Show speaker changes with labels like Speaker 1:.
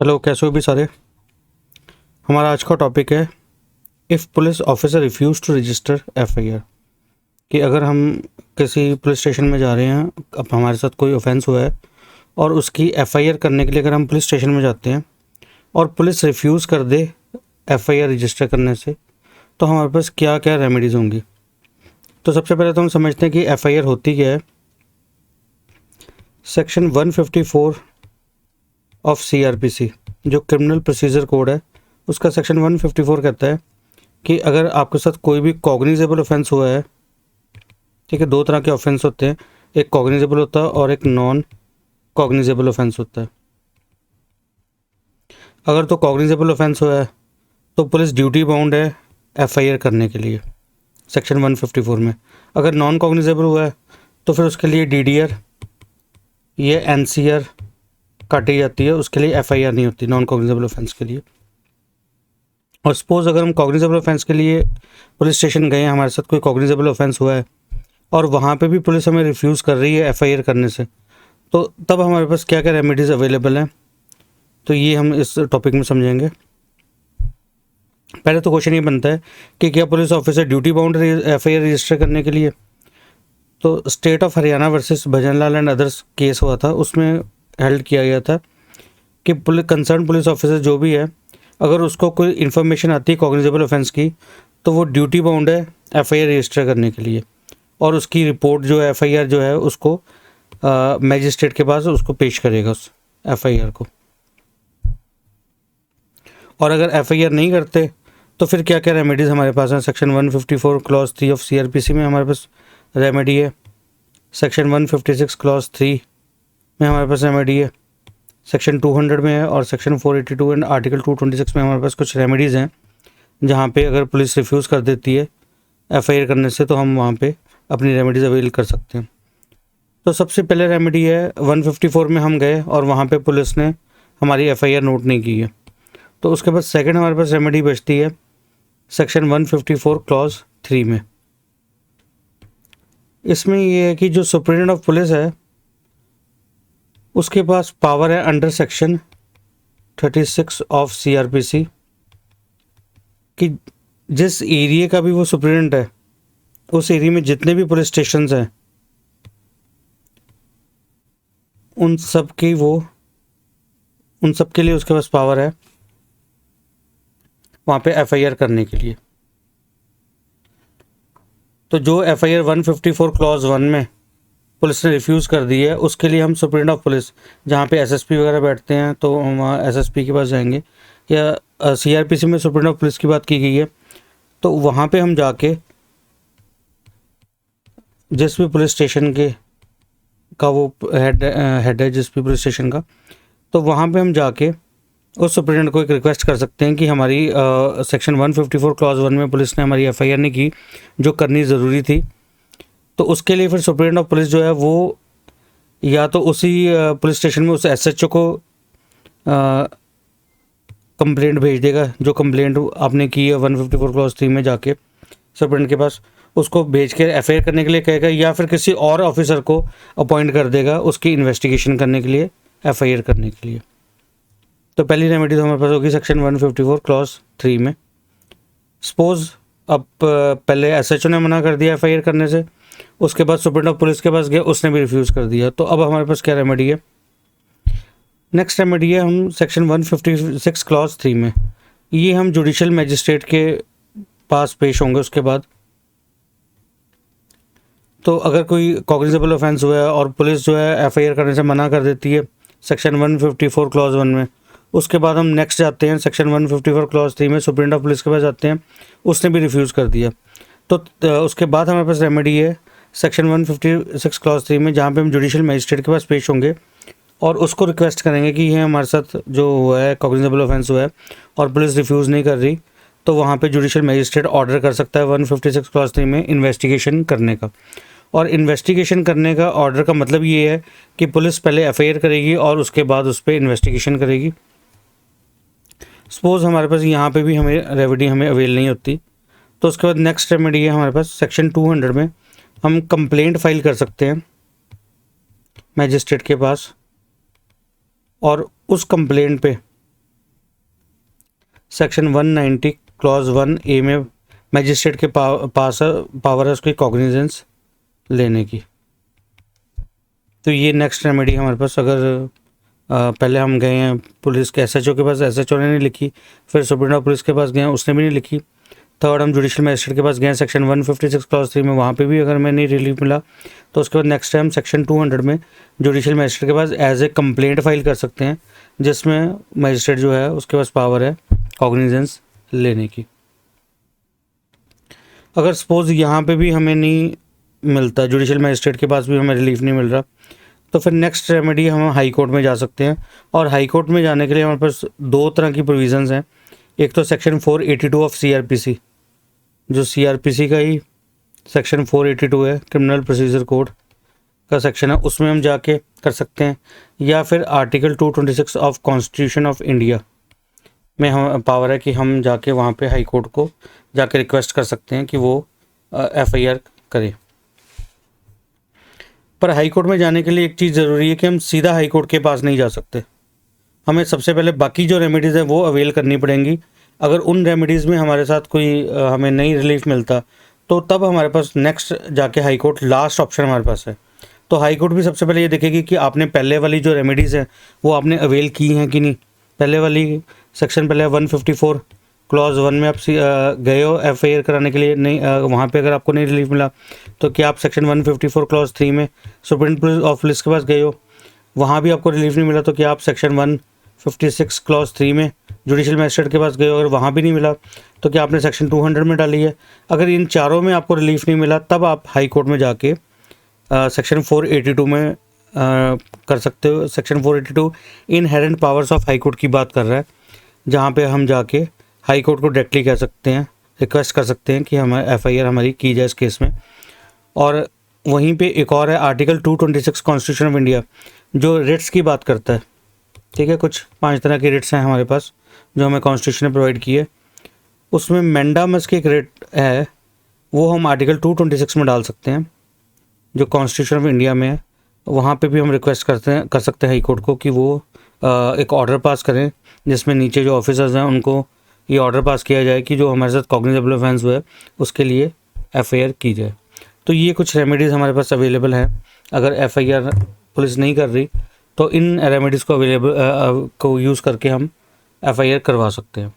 Speaker 1: Hello, कैसे हो भी सारे। हमारा आज का टॉपिक है if police officer refuse to register FIR. कि अगर हम किसी पुलिस स्टेशन में जा रहे हैं, अब हमारे साथ कोई ऑफेंस हुआ है और उसकी एफआईआर करने के लिए अगर हम पुलिस स्टेशन में जाते हैं और पुलिस रिफ्यूज़ कर दे एफआईआर रजिस्टर करने से, तो हमारे पास क्या क्या रेमेडीज़ होंगी। तो सबसे पहले तो हम समझते हैं कि एफआईआर होती क्या है। सेक्शन 154 ऑफ सीआरपीसी, जो क्रिमिनल प्रोसीजर कोड है, उसका सेक्शन 154 कहता है कि अगर आपके साथ कोई भी कॉग्निजेबल ऑफेंस हुआ है, ठीक है, दो तरह के ऑफेंस होते हैं, एक कॉग्निजेबल होता है और एक नॉन कॉग्निजेबल ऑफेंस होता है। अगर तो कॉग्निजेबल ऑफेंस हुआ है तो पुलिस ड्यूटी बाउंड है एफआईआर करने के लिए सेक्शन 154 में। अगर नॉन कॉग्निजेबल हुआ है तो फिर उसके लिए डीडीआर ये एनसीआर काटी जाती है, उसके लिए एफआईआर नहीं होती नॉन कॉग्निजेबल ऑफेंस के लिए। और सपोज अगर हम कॉग्निजेबल ऑफेंस के लिए पुलिस स्टेशन गए हैं, हमारे साथ कोई कॉग्निजेबल ऑफेंस हुआ है और वहाँ पे भी पुलिस हमें रिफ्यूज़ कर रही है एफआईआर करने से, तो तब हमारे पास क्या क्या रेमेडीज़ अवेलेबल हैं, तो ये हम इस टॉपिक में समझेंगे। पहले तो क्वेश्चन ये बनता है कि क्या police officer duty bound FIR register करने के लिए। तो state of Haryana versus Bhajanlal and others case हुआ था, उसमें हेल्ड किया गया था कि कंसर्न पुलिस ऑफिसर जो भी है, अगर उसको कोई इन्फॉर्मेशन आती है कॉग्निजेबल ऑफेंस की, तो वो ड्यूटी बाउंड है एफआईआर रजिस्टर करने के लिए, और उसकी रिपोर्ट जो है एफआईआर जो है उसको मैजिस्ट्रेट के पास उसको पेश करेगा उस एफआईआर को। और अगर एफआईआर नहीं करते तो फिर क्या क्या रेमेडीज़ हमारे पास हैं। सेक्शन 154 क्लॉज 3 ऑफ सीआरपीसी में हमारे पास रेमेडी है। सेक्शन 156 क्लॉज 3 में हमारे पास रेमेडी है। सेक्शन 200 में है और सेक्शन 482 एंड आर्टिकल 226 में हमारे पास कुछ रेमेडीज़ हैं, जहाँ पे अगर पुलिस रिफ्यूज़ कर देती है एफआईआर करने से तो हम वहाँ पे अपनी रेमेडीज़ अवेल कर सकते हैं। तो सबसे पहले रेमेडी है 154 में हम गए और वहाँ पे पुलिस ने हमारी एफआईआर नोट नहीं की है, तो उसके बाद सेकंड हमारे पास रेमेडी बचती है सेक्शन 154 क्लॉज 3 में। इसमें ये है कि जो सुप्रिटेंडेंट ऑफ पुलिस है उसके पास पावर है अंडर सेक्शन 36 ऑफ सीआरपीसी कि जिस एरिया का भी वो सुप्रिटेंडेंट है, उस एरिया में जितने भी पुलिस स्टेशंस हैं उन सब के लिए उसके पास पावर है वहाँ पे एफआईआर करने के लिए। तो जो एफआईआर 154 क्लॉज 1 में पुलिस ने रिफ्यूज़ कर दी है, उसके लिए हम सुप्रिटेंडेंट ऑफ पुलिस, जहाँ पे एसएसपी वगैरह बैठते हैं, तो हम वहाँ एसएसपी के पास जाएंगे, या सीआरपीसी में सुप्रिटेंडेंट ऑफ पुलिस की बात की गई है, तो वहाँ पे हम जाके जिस भी पुलिस स्टेशन के का वो हेड है जिस भी पुलिस स्टेशन का, तो वहाँ पे हम जाके उस सुप्रिटेंडेंट को एक रिक्वेस्ट कर सकते हैं कि हमारी सेक्शन 154 क्लॉज 1 में पुलिस ने हमारी एफआईआर नहीं की जो करनी ज़रूरी थी। तो उसके लिए फिर सुप्रिटेंडेंट ऑफ पुलिस जो है वो या तो उसी पुलिस स्टेशन में उस एसएचओ को कंप्लेंट भेज देगा, जो कंप्लेंट आपने की है 154 क्लॉज 3 में जाके सुप्रिटेंडेंट के पास, उसको भेज के एफआईआर करने के लिए कहेगा, या फिर किसी और ऑफिसर को अपॉइंट कर देगा उसकी इन्वेस्टिगेशन करने के लिए, एफआईआर करने के लिए। तो पहली रेमेडी तो हमारे पास होगी सेक्शन 154 क्लॉज 3 में। सपोज अब पहले एसएचओ ने मना कर दिया एफआईआर करने से, उसके बाद सुप्रिटेंडेंट ऑफ पुलिस के पास गया, उसने भी रिफ्यूज़ कर दिया, तो अब हमारे पास क्या रेमेडी है। नेक्स्ट रेमेडी है हम सेक्शन 156 क्लॉज 3 में, ये हम जुडिशियल मैजिस्ट्रेट के पास पेश होंगे। उसके बाद तो अगर कोई कॉग्निजेबल ऑफेंस हुआ है और पुलिस जो है एफआईआर करने से मना कर देती है सेक्शन 154 क्लॉज 1 में, उसके बाद हम नेक्स्ट जाते हैं सेक्शन 154 क्लॉज 3 में, सुप्रिटेंडेंट ऑफ पुलिस के पास जाते हैं, उसने भी रिफ्यूज़ कर दिया, तो उसके बाद हमारे पास रेमेडी है सेक्शन 156 क्लॉज 3 में, जहाँ पे हम जुडिशियल मैजिस्ट्रेट के पास पेश होंगे और उसको रिक्वेस्ट करेंगे कि ये हमारे साथ जो हुआ है कॉग्निजेबल ऑफेंस हुआ है और पुलिस रिफ्यूज़ नहीं कर रही, तो वहाँ पे जुडिशियल मैजिस्ट्रेट ऑर्डर कर सकता है 156 क्लॉज 3 में इन्वेस्टिगेशन करने का। और इन्वेस्टिगेशन करने का ऑर्डर का मतलब ये है कि पुलिस पहले एफआईआर करेगी और उसके बाद उस पर इन्वेस्टिगेशन करेगी। सपोज़ हमारे पास यहाँ पे भी हमें रेमेडी हमें अवेल नहीं होती, तो उसके बाद नेक्स्ट रेमेडी है हमारे पास सेक्शन 200 में, हम कंप्लेंट फाइल कर सकते हैं मैजिस्ट्रेट के पास, और उस कंप्लेंट पे सेक्शन 190 क्लॉज 1A में मजिस्ट्रेट के पास पावर है उसकी कॉग्निजेंस लेने की। तो ये नेक्स्ट रेमेडी हमारे पास, अगर पहले हम गए हैं पुलिस के SHO के पास, SHO ने नहीं लिखी, फिर सुप्रीडेंट ऑफ पुलिस के पास गए उसने भी नहीं लिखी, थर्ड हम जुडिशियल मजिस्ट्रेट के पास गए सेक्शन 156 क्लॉज 3 में, वहाँ पे भी अगर मैं नहीं रिलीफ मिला तो उसके बाद नेक्स्ट टाइम सेक्शन 200 में जुडिशियल मजिस्ट्रेट के पास एज ए कंप्लेंट फाइल कर सकते हैं, जिसमें मजिस्ट्रेट जो है उसके पास पावर है कॉग्निजेंस लेने की। अगर सपोज यहाँ पे भी हमें नहीं मिलता, जुडिशियल मजिस्ट्रेट के पास भी हमें रिलीफ नहीं मिल रहा, तो फिर नेक्स्ट रेमेडी हम हाई कोर्ट में जा सकते हैं। और हाई कोर्ट में जाने के लिए हमारे पास दो तरह की प्रोविज़न्स हैं। एक तो सेक्शन 482 ऑफ CRPC, जो CRPC का ही सेक्शन 482 है, क्रिमिनल प्रोसीजर कोड का सेक्शन है, उसमें हम जाके कर सकते हैं, या फिर article 226 of constitution of India में हम पावर है कि हम जाके वहाँ पे हाई कोर्ट को जाके रिक्वेस्ट कर सकते हैं कि वो FIR करे। पर हाई कोर्ट में जाने के लिए एक चीज़ ज़रूरी है कि हम सीधा हाई कोर्ट के पास नहीं जा सकते, हमें सबसे पहले बाकी जो रेमेडीज़ है वो अवेल करनी पड़ेंगी। अगर उन रेमेडीज़ में हमारे साथ कोई हमें नहीं रिलीफ मिलता तो तब हमारे पास नेक्स्ट जाके हाई कोर्ट लास्ट ऑप्शन हमारे पास है। तो हाई कोर्ट भी सबसे पहले ये देखेगी कि आपने पहले वाली जो रेमेडीज़ हैं वो आपने अवेल की हैं कि नहीं। पहले वाली सेक्शन पहले 154 क्लॉज 1 में आप गए हो FIR कराने के लिए, नहीं वहाँ पे अगर आपको नहीं रिलीफ मिला तो क्या आप सेक्शन 154 क्लॉज 3 में सुप्रीम ऑफ पुलिस के पास गए हो, वहाँ भी आपको रिलीफ नहीं मिला तो क्या आप सेक्शन 156 क्लॉज 3 में जुडिशियल मजिस्ट्रेट के पास गए हो, अगर वहाँ भी नहीं मिला तो क्या आपने सेक्शन 200 में डाली है। अगर इन चारों में आपको रिलीफ नहीं मिला तब आप हाई कोर्ट में जाके सेक्शन 482 में कर सकते हो। Section 482 inherent powers of high court की बात कर रहा है, जहाँ पे हम जाके हाई कोर्ट को डायरेक्टली कह सकते हैं, रिक्वेस्ट कर सकते हैं कि हमारे FIR हमारी की जाए इस केस में। और वहीं पे एक और है आर्टिकल 226 कॉन्स्टिट्यूशन ऑफ इंडिया, जो रिट्स की बात करता है। ठीक है, कुछ 5 तरह की रिट्स हैं हमारे पास जो हमें कॉन्स्टिट्यूशन ने प्रोवाइड की है। उसमें मैंडामस की एक रिट है, वो हम आर्टिकल 226 में डाल सकते हैं जो कॉन्स्टिट्यूशन ऑफ इंडिया में है। वहाँ पे भी हम रिक्वेस्ट कर सकते हैं हाई कोर्ट को कि वो एक ऑर्डर पास करें जिसमें नीचे जो ऑफिसर्स हैं उनको ये ऑर्डर पास किया जाए कि जो हमारे साथ कॉग्निजेबल ऑफेंस हुआ है उसके लिए FIR की जाए। तो ये कुछ रेमेडीज़ हमारे पास अवेलेबल हैं। अगर FIR पुलिस नहीं कर रही तो इन रेमेडीज़ को यूज़ करके हम FIR करवा सकते हैं।